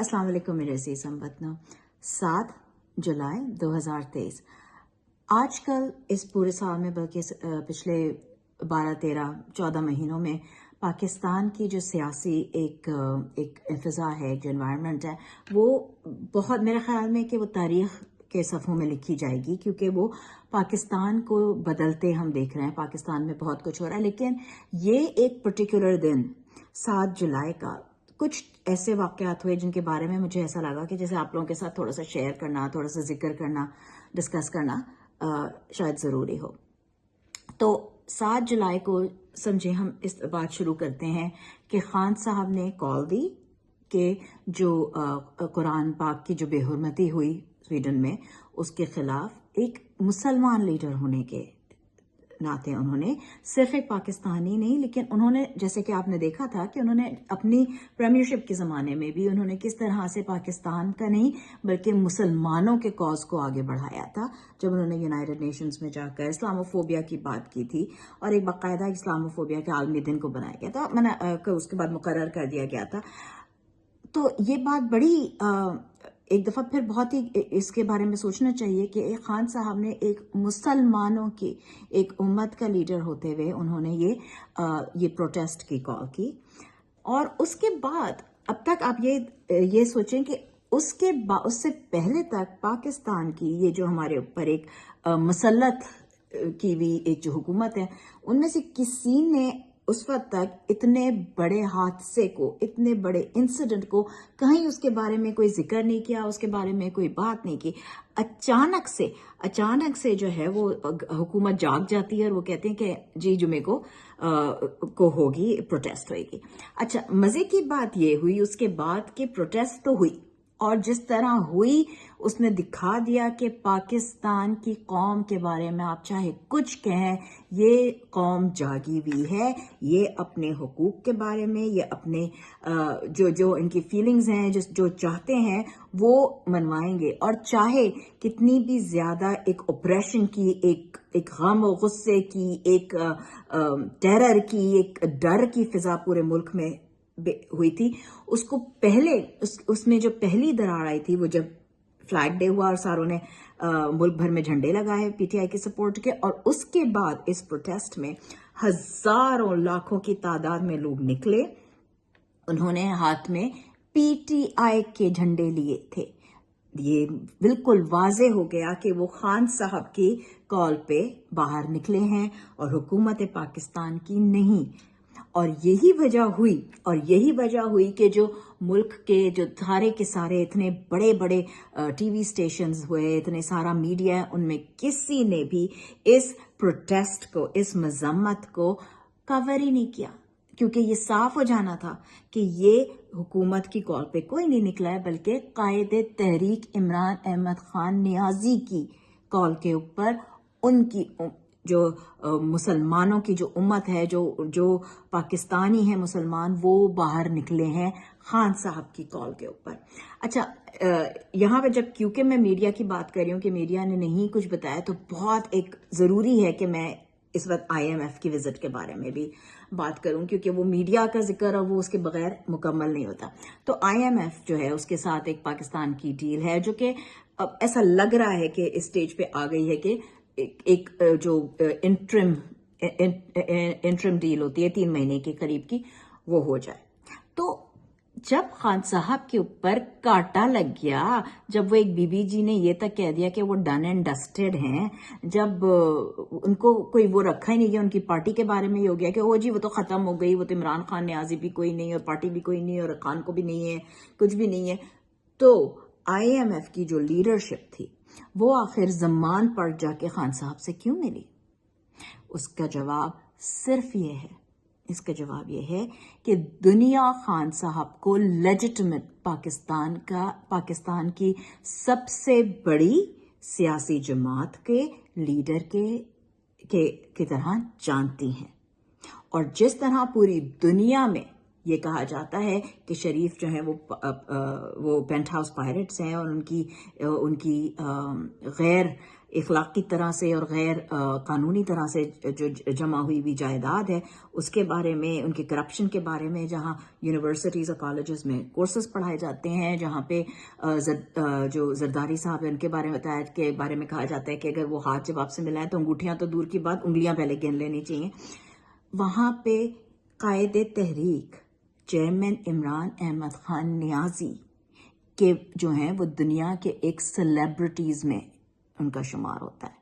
السلام علیکم میرے عزیز ہم وطنوں. 7 جولائی 2023. آج کل اس پورے سال میں بلکہ پچھلے 12-13-14 مہینوں میں پاکستان کی جو سیاسی ایک فضا ہے، جو انوائرمنٹ ہے، وہ بہت میرے خیال میں کہ وہ تاریخ کے صفحوں میں لکھی جائے گی، کیونکہ وہ پاکستان کو بدلتے ہم دیکھ رہے ہیں. پاکستان میں بہت کچھ ہو رہا ہے، لیکن یہ ایک پرٹیکولر دن 7 جولائی کا کچھ ایسے واقعات ہوئے جن کے بارے میں مجھے ایسا لگا کہ جیسے آپ لوگوں کے ساتھ تھوڑا سا شیئر کرنا، تھوڑا سا ذکر کرنا، ڈسکس کرنا شاید ضروری ہو. تو 7 جولائی کو سمجھے ہم اس بات شروع کرتے ہیں کہ خان صاحب نے کال دی کہ جو قرآن پاک کی جو بے حرمتی ہوئی سویڈن میں، اس کے خلاف ایک مسلمان لیڈر ہونے کے ناطے انہوں نے صرف ایک پاکستانی نہیں، لیکن انہوں نے جیسے کہ آپ نے دیکھا تھا کہ انہوں نے اپنی پریمیئرشپ کے زمانے میں بھی انہوں نے کس طرح سے پاکستان کا نہیں بلکہ مسلمانوں کے کاز کو آگے بڑھایا تھا، جب انہوں نے یونائیٹڈ نیشنز میں جا کر اسلاموفوبیا کی بات کی تھی اور ایک باقاعدہ اسلاموفوبیا کے عالمی دن کو بنایا گیا تھا، اس کے بعد مقرر کر دیا گیا تھا. تو یہ بات بڑی ایک دفعہ پھر بہت ہی اس کے بارے میں سوچنا چاہیے کہ ایک خان صاحب نے ایک مسلمانوں کی ایک امت کا لیڈر ہوتے ہوئے انہوں نے یہ پروٹیسٹ کی کال کی. اور اس کے بعد اب تک آپ یہ سوچیں کہ اس سے پہلے تک پاکستان کی یہ جو ہمارے اوپر ایک مسلط کی ہوئی ایک جو حکومت ہے، ان میں سے کسی نے اس وقت تک اتنے بڑے حادثے کو، اتنے بڑے انسیڈنٹ کو کہیں اس کے بارے میں کوئی ذکر نہیں کیا، اس کے بارے میں کوئی بات نہیں کی. اچانک سے جو ہے وہ حکومت جاگ جاتی ہے اور وہ کہتے ہیں کہ جی جمعے کو ہوگی، پروٹیسٹ ہوئے گی. اچھا، مزے کی بات یہ ہوئی اس کے بعد کہ پروٹیسٹ تو ہوئی، اور جس طرح ہوئی اس نے دکھا دیا کہ پاکستان کی قوم کے بارے میں آپ چاہے کچھ کہیں، یہ قوم جاگی ہوئی ہے. یہ اپنے حقوق کے بارے میں، یہ اپنے جو ان کی فیلنگز ہیں، جو چاہتے ہیں وہ منوائیں گے. اور چاہے کتنی بھی زیادہ ایک اپریشن کی، ایک غم و غصے کی، ایک ٹیرر کی، ایک ڈر کی فضا پورے ملک میں ہوئی تھی، اس کو پہلے اس میں جو پہلی دراڑ آئی تھی وہ جب فلیگ ڈے ہوا اور ساروں نے ملک بھر میں جھنڈے لگائے پی ٹی آئی کے سپورٹ کے، اور اس کے بعد اس پروٹیسٹ میں ہزاروں لاکھوں کی تعداد میں لوگ نکلے. انہوں نے ہاتھ میں پی ٹی آئی کے جھنڈے لیے تھے. یہ بالکل واضح ہو گیا کہ وہ خان صاحب کی کال پہ باہر نکلے ہیں اور حکومت پاکستان کی نہیں. اور یہی وجہ ہوئی کہ جو ملک کے جو سارے کے سارے اتنے بڑے بڑے ٹی وی سٹیشنز ہوئے، اتنے سارا میڈیا ہے، ان میں کسی نے بھی اس پروٹیسٹ کو، اس مذمت کو کور ہی نہیں کیا، کیونکہ یہ صاف ہو جانا تھا کہ یہ حکومت کی کال پہ کوئی نہیں نکلا ہے، بلکہ قائد تحریک عمران احمد خان نیازی کی کال کے اوپر ان کی جو مسلمانوں کی جو امت ہے، جو پاکستانی ہیں مسلمان، وہ باہر نکلے ہیں خان صاحب کی کال کے اوپر. اچھا، یہاں پہ جب کیونکہ میں میڈیا کی بات کر رہی ہوں کہ میڈیا نے نہیں کچھ بتایا، تو بہت ایک ضروری ہے کہ میں اس وقت آئی ایم ایف کی وزٹ کے بارے میں بھی بات کروں، کیونکہ وہ میڈیا کا ذکر اور وہ اس کے بغیر مکمل نہیں ہوتا. تو آئی ایم ایف جو ہے اس کے ساتھ ایک پاکستان کی ڈیل ہے، جو کہ اب ایسا لگ رہا ہے کہ اس سٹیج پہ آ گئی ہے کہ ایک جو انٹرم ڈیل ہوتی ہے 3 مہینے کے قریب کی، وہ ہو جائے. تو جب خان صاحب کے اوپر کاٹا لگ گیا، جب وہ ایک بی بی جی نے یہ تک کہہ دیا کہ وہ ڈن اینڈ ڈسٹڈ ہیں، جب ان کو کوئی وہ رکھا ہی نہیں گیا، ان کی پارٹی کے بارے میں یہ ہو گیا کہ جی وہ تو ختم ہو گئی، وہ تو عمران خان نیازی بھی کوئی نہیں اور پارٹی بھی کوئی نہیں اور خان کو بھی نہیں ہے، کچھ بھی نہیں ہے. تو آئی ایم ایف کی جو لیڈرشپ تھی وہ آخر زمان پر جا کے خان صاحب سے کیوں ملی؟ اس کا جواب صرف یہ ہے کہ دنیا خان صاحب کو لیجٹمیٹ پاکستان کی سب سے بڑی سیاسی جماعت کے لیڈر کی طرح جانتی ہیں. اور جس طرح پوری دنیا میں یہ کہا جاتا ہے کہ شریف جو ہیں وہ پینٹ ہاؤس پائرٹس ہیں اور ان کی غیر اخلاقی طرح سے اور غیر قانونی طرح سے جو جمع ہوئی ہوئی جائیداد ہے اس کے بارے میں، ان کے کرپشن کے بارے میں، جہاں یونیورسٹیز اور کالجز میں کورسز پڑھائے جاتے ہیں، جہاں پہ جو زرداری صاحب ہیں ان کے بارے میں بتایا کے بارے میں کہا جاتا ہے کہ اگر وہ ہاتھ جب آپ سے ملائیں تو انگوٹھیاں تو دور کی بات، انگلیاں پہلے گن لینی چاہیے. وہاں پہ قائد تحریک چیئرمین عمران احمد خان نیازی کہ جو ہیں وہ دنیا کے ایک سیلیبریٹیز میں ان کا شمار ہوتا ہے،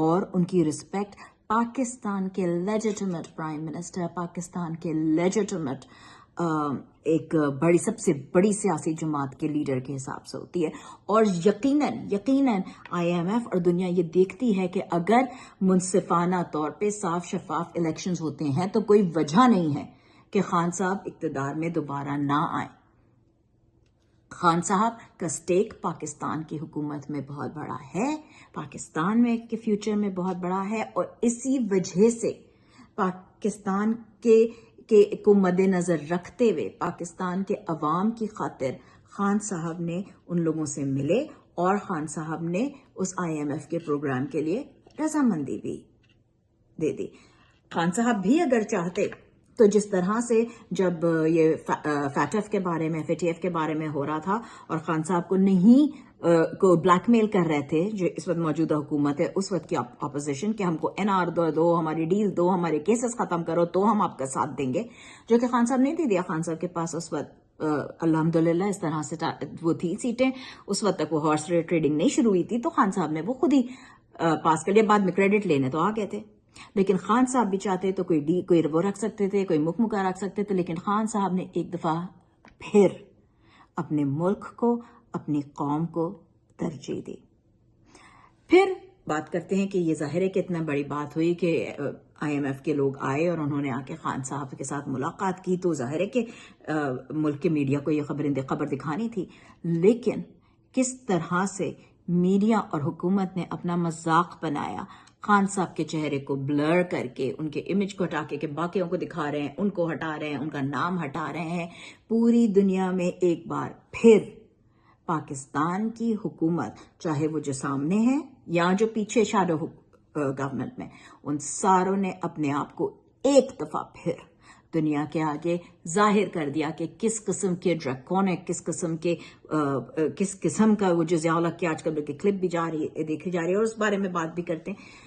اور ان کی رسپیکٹ پاکستان کے لیجیٹمیٹ پرائم منسٹر، پاکستان کے لیجیٹمیٹ ایک بڑی، سب سے بڑی سیاسی جماعت کے لیڈر کے حساب سے ہوتی ہے. اور یقیناً آئی ایم ایف اور دنیا یہ دیکھتی ہے کہ اگر منصفانہ طور پہ صاف شفاف الیکشنز ہوتے ہیں تو کوئی وجہ نہیں ہے کہ خان صاحب اقتدار میں دوبارہ نہ آئیں. خان صاحب کا سٹیک پاکستان کی حکومت میں بہت بڑا ہے، پاکستان میں کے فیوچر میں بہت بڑا ہے، اور اسی وجہ سے پاکستان کو مد نظر رکھتے ہوئے پاکستان کے عوام کی خاطر خان صاحب نے ان لوگوں سے ملے اور خان صاحب نے اس آئی ایم ایف کے پروگرام کے لیے رضامندی بھی دے دی. خان صاحب بھی اگر چاہتے تو جس طرح سے جب یہ فیٹف کے بارے میں، FATF کے بارے میں ہو رہا تھا اور خان صاحب کو نہیں کو بلیک میل کر رہے تھے جو اس وقت موجودہ حکومت ہے، اس وقت کی اپوزیشن، کہ ہم کو NR دو، ہماری ڈیل دو، ہمارے کیسز ختم کرو تو ہم آپ کا ساتھ دیں گے، جو کہ خان صاحب نے دے دیا. خان صاحب کے پاس اس وقت الحمدللہ اس طرح سے وہ تھی سیٹیں، اس وقت تک وہ ہارس ٹریڈنگ نہیں شروع ہوئی تھی، تو خان صاحب نے وہ خود ہی پاس کر لیا. بعد میں کریڈٹ لینے تو آ گئے تھے، لیکن خان صاحب بھی چاہتے تو کوئی وہ رکھ سکتے تھے، کوئی مکہ رکھ سکتے تھے، لیکن خان صاحب نے ایک دفعہ پھر اپنے ملک کو، اپنی قوم کو ترجیح دی. پھر بات کرتے ہیں کہ یہ ظاہر ہے کہ اتنا بڑی بات ہوئی کہ آئی ایم ایف کے لوگ آئے اور انہوں نے آ کے خان صاحب کے ساتھ ملاقات کی، تو ظاہر ہے کہ ملک کے میڈیا کو یہ خبر دکھانی تھی. لیکن کس طرح سے میڈیا اور حکومت نے اپنا مذاق بنایا، خان صاحب کے چہرے کو بلر کر کے، ان کے امیج کو ہٹا کے، کہ باقیوں کو دکھا رہے ہیں، ان کو ہٹا رہے ہیں، ان کا نام ہٹا رہے ہیں. پوری دنیا میں ایک بار پھر پاکستان کی حکومت، چاہے وہ جو سامنے ہے یا جو پیچھے شیڈو گورنمنٹ میں، ان ساروں نے اپنے آپ کو ایک دفعہ پھر دنیا کے آگے ظاہر کر دیا کہ کس قسم کے ڈریکونک، کس قسم کا وہ جو ضیاء الحق کی آج کل کی کلپ بھی دیکھی جا رہی ہے، اور اس بارے میں بات بھی کرتے ہیں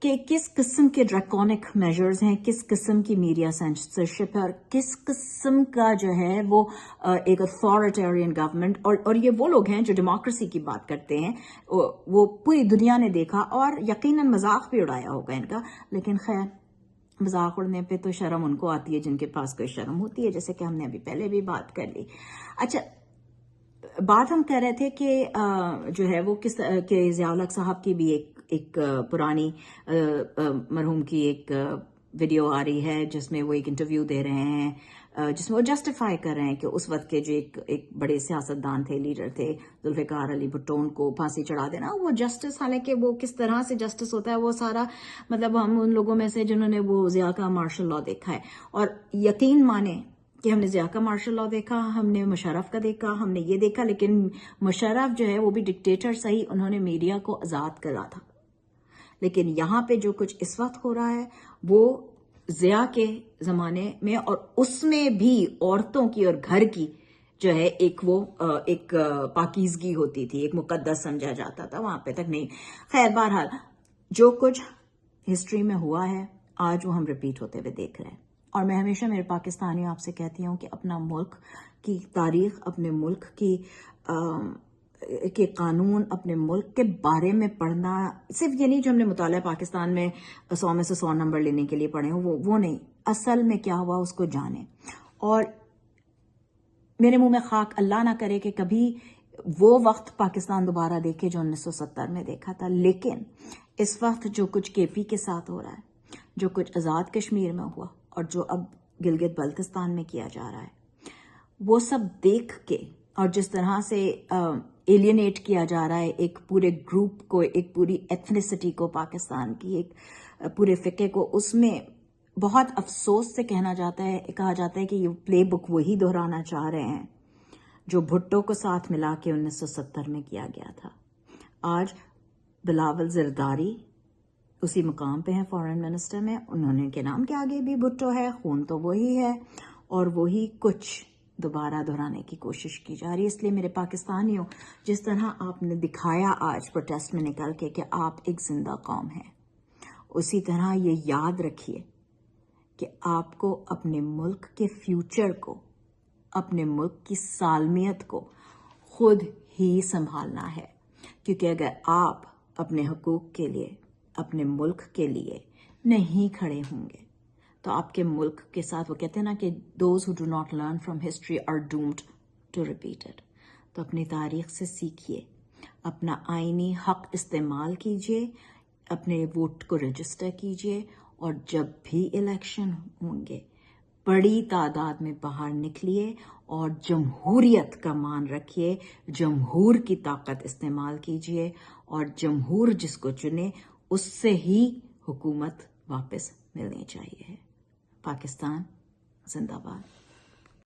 کہ کس قسم کے ڈریکونک میجرز ہیں، کس قسم کی میڈیا سینسرشپ ہے، اور کس قسم کا جو ہے وہ ایک اتھارٹیرین گورنمنٹ، اور یہ وہ لوگ ہیں جو ڈیموکریسی کی بات کرتے ہیں، وہ پوری دنیا نے دیکھا، اور یقیناً مذاق بھی اڑایا ہوگا ان کا. لیکن خیر، مذاق اڑنے پہ تو شرم ان کو آتی ہے جن کے پاس کوئی شرم ہوتی ہے، جیسے کہ ہم نے ابھی پہلے بھی بات کر لی. اچھا، بات ہم کر رہے تھے کہ جو ہے وہ کس کہ ضیاء الحق صاحب کی بھی ایک پرانی مرحوم کی ایک ویڈیو آ رہی ہے جس میں وہ ایک انٹرویو دے رہے ہیں، جس میں وہ جسٹیفائی کر رہے ہیں کہ اس وقت کے جو ایک بڑے سیاستدان تھے، لیڈر تھے، ذوالفقار علی بھٹو، کو پھانسی چڑھا دینا، وہ جسٹس، حالانکہ وہ کس طرح سے جسٹس ہوتا ہے وہ سارا، مطلب ہم ان لوگوں میں سے جنہوں نے وہ ضیاء کا مارشل لاء دیکھا ہے، اور یقین مانیں کہ ہم نے ضیاء کا مارشل لاء دیکھا، ہم نے مشرف کا دیکھا، ہم نے یہ دیکھا، لیکن مشرف جو ہے وہ بھی ڈکٹیٹر صحیح، انہوں نے میڈیا کو آزاد کرا تھا. لیکن یہاں پہ جو کچھ اس وقت ہو رہا ہے وہ ضیاء کے زمانے میں، اور اس میں بھی عورتوں کی اور گھر کی جو ہے ایک پاکیزگی ہوتی تھی، ایک مقدس سمجھا جاتا تھا، وہاں پہ تک نہیں. خیر، بہرحال جو کچھ ہسٹری میں ہوا ہے آج وہ ہم ریپیٹ ہوتے ہوئے دیکھ رہے ہیں. اور میں ہمیشہ میرے پاکستانیوں آپ سے کہتی ہوں کہ اپنا ملک کی تاریخ، اپنے ملک کی کے قانون، اپنے ملک کے بارے میں پڑھنا، صرف یہ نہیں جو ہم نے مطالعہ پاکستان میں 100 میں سے 100 نمبر لینے کے لیے پڑھے ہوں، وہ نہیں، اصل میں کیا ہوا اس کو جانیں. اور میرے منہ میں خاک، اللہ نہ کرے کہ کبھی وہ وقت پاکستان دوبارہ دیکھے جو 1970 میں دیکھا تھا. لیکن اس وقت جو کچھ KP کے ساتھ ہو رہا ہے، جو کچھ آزاد کشمیر میں ہوا، اور جو اب گلگت بلتستان میں کیا جا رہا ہے، وہ سب دیکھ کے، اور جس طرح سے ایلینیٹ کیا جا رہا ہے ایک پورے گروپ کو، ایک پوری ایتھنیسٹی کو، پاکستان کی ایک پورے فقہ کو، اس میں بہت افسوس سے کہا جاتا ہے کہ یہ پلے بک وہی دہرانا چاہ رہے ہیں جو بھٹو کو ساتھ ملا کے 1970 میں کیا گیا تھا. آج بلاول زرداری اسی مقام پہ ہیں فارن منسٹر میں، انہوں کے نام کے آگے بھی بھٹو ہے، خون تو وہی ہے اور وہی کچھ دوبارہ دہرانے کی کوشش کی جا رہی ہے. اس لیے میرے پاکستانیوں، جس طرح آپ نے دکھایا آج پروٹیسٹ میں نکل کے کہ آپ ایک زندہ قوم ہیں، اسی طرح یہ یاد رکھیے کہ آپ کو اپنے ملک کے فیوچر کو، اپنے ملک کی سالمیت کو خود ہی سنبھالنا ہے. کیونکہ اگر آپ اپنے حقوق کے لیے، اپنے ملک کے لیے نہیں کھڑے ہوں گے تو آپ کے ملک کے ساتھ، وہ کہتے ہیں نا کہ those who do not learn from history are doomed to repeat it. تو اپنی تاریخ سے سیکھیے، اپنا آئینی حق استعمال کیجیے، اپنے ووٹ کو رجسٹر کیجیے، اور جب بھی الیکشن ہوں گے بڑی تعداد میں باہر نکلیے اور جمہوریت کا مان رکھیے، جمہور کی طاقت استعمال کیجیے، اور جمہور جس کو چنے اس سے ہی حکومت واپس ملنی چاہیے. پاکستان زندہ باد.